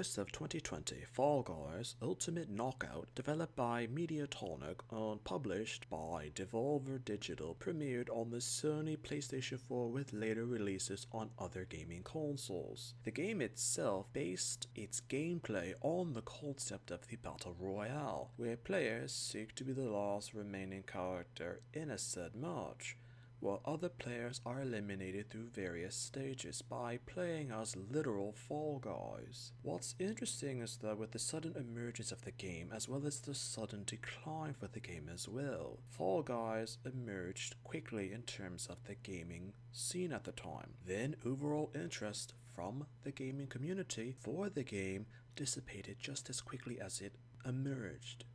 August of 2020, Fall Guys Ultimate Knockout, developed by Mediatonic and published by Devolver Digital, premiered on the Sony PlayStation 4 with later releases on other gaming consoles. The game itself based its gameplay on the concept of the Battle Royale, where players seek to be the last remaining character in a said match, while other players are eliminated through various stages by playing as literal Fall Guys. What's interesting is that with the sudden emergence of the game, as well as the sudden decline for the game as well, Fall Guys emerged quickly in terms of the gaming scene at the time. Then overall interest from the gaming community for the game dissipated just as quickly as it emerged.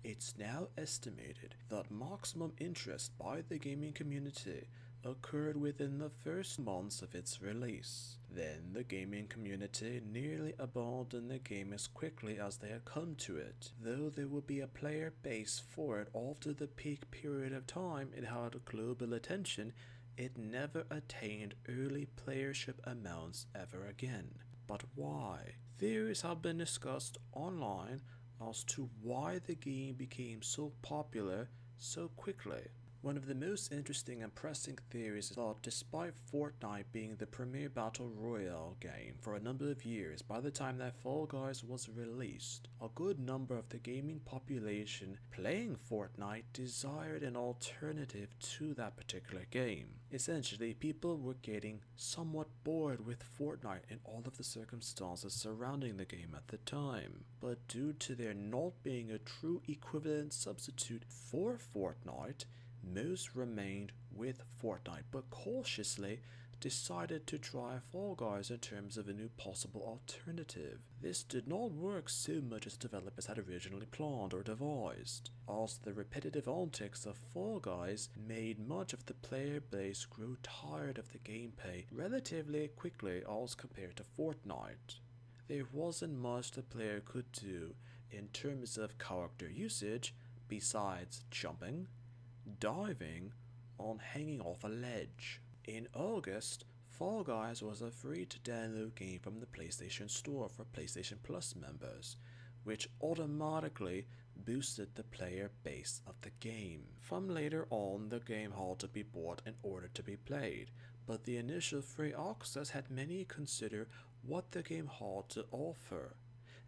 It's now estimated that maximum interest by the gaming community occurred within the first months of its release. Then the gaming community nearly abandoned the game as quickly as they had come to it. Though there would be a player base for it after the peak period of time it had global attention, it never attained early playership amounts ever again. But why? Theories have been discussed online as to why the game became so popular so quickly. One of the most interesting and pressing theories is that despite Fortnite being the premier battle royale game for a number of years, by the time that Fall Guys was released, a good number of the gaming population playing Fortnite desired an alternative to that particular game. Essentially, people were getting somewhat bored with Fortnite and all of the circumstances surrounding the game at the time. But due to there not being a true equivalent substitute for Fortnite, most remained with Fortnite, but cautiously decided to try Fall Guys in terms of a new possible alternative. This did not work so much as developers had originally planned or devised, as the repetitive antics of Fall Guys made much of the player base grow tired of the gameplay relatively quickly as compared to Fortnite. There wasn't much the player could do in terms of character usage besides jumping, diving, on hanging off a ledge. In August, Fall Guys was a free-to-download game from the PlayStation Store for PlayStation Plus members, which automatically boosted the player base of the game. From later on, the game had to be bought in order to be played, but the initial free access had many consider what the game had to offer.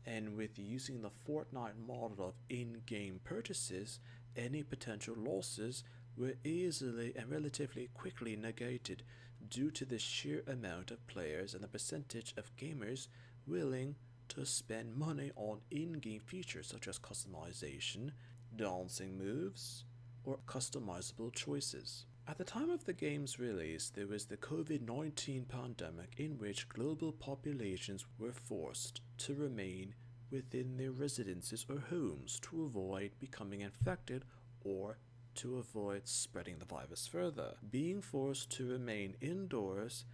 And with using the Fortnite model of in-game purchases, any potential losses were easily and relatively quickly negated due to the sheer amount of players and the percentage of gamers willing to spend money on in-game features such as customization, dancing moves, or customizable choices. At the time of the game's release, there was the COVID-19 pandemic in which global populations were forced to remain within their residences or homes to avoid becoming infected or to avoid spreading the virus further. Being forced to remain indoors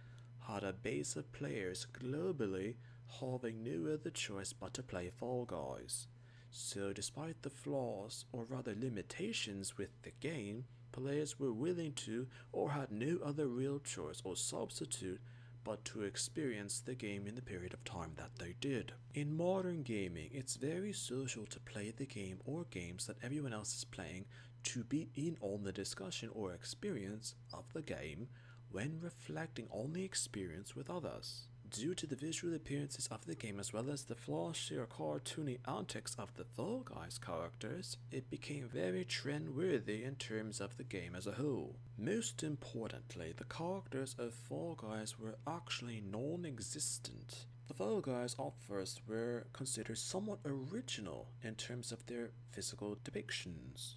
had a base of players globally having no other choice but to play Fall Guys. So despite the flaws, or rather limitations with the game, players were willing to, or had no other real choice or substitute but to experience the game in the period of time that they did. In modern gaming, it's very social to play the game or games that everyone else is playing, to be in on the discussion or experience of the game when reflecting on the experience with others. Due to the visual appearances of the game as well as the flashy or cartoony antics of the Fall Guys characters, it became very trend-worthy in terms of the game as a whole. Most importantly, the characters of Fall Guys were actually non-existent. The Fall Guys at first were considered somewhat original in terms of their physical depictions,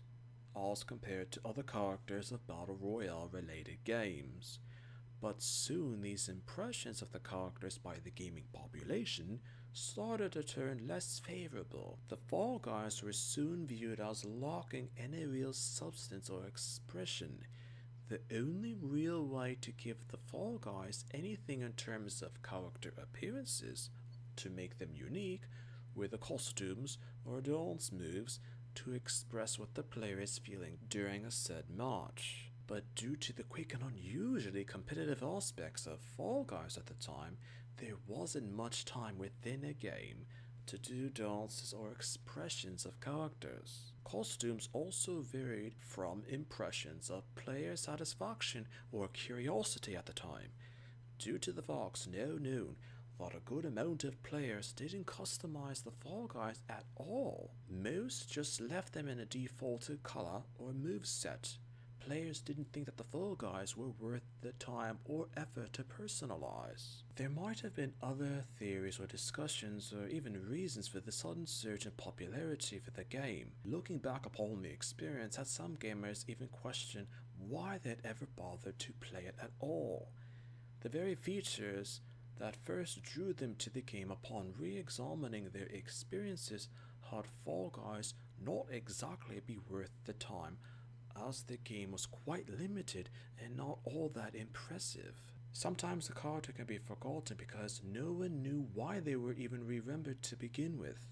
as compared to other characters of Battle Royale related games. But soon these impressions of the characters by the gaming population started to turn less favorable. The Fall Guys were soon viewed as lacking any real substance or expression. The only real way to give the Fall Guys anything in terms of character appearances, to make them unique, were the costumes or dance moves to express what the player is feeling during a said match. But due to the quick and unusually competitive aspects of Fall Guys at the time, There wasn't much time within a game to do dances or expressions of characters. Costumes also varied from impressions of player satisfaction or curiosity at the time. Due to the Fox now known that a good amount of players didn't customize the Fall Guys at all. Most just left them in a defaulted color or move set. Players didn't think that the Fall Guys were worth the time or effort to personalize. There might have been other theories or discussions or even reasons for the sudden surge in popularity for the game. Looking back upon the experience, had some gamers even questioned why they'd ever bothered to play it at all. The very features that first drew them to the game upon re-examining their experiences had Fall Guys not exactly be worth the time, as the game was quite limited and not all that impressive. Sometimes the character can be forgotten because no one knew why they were even remembered to begin with.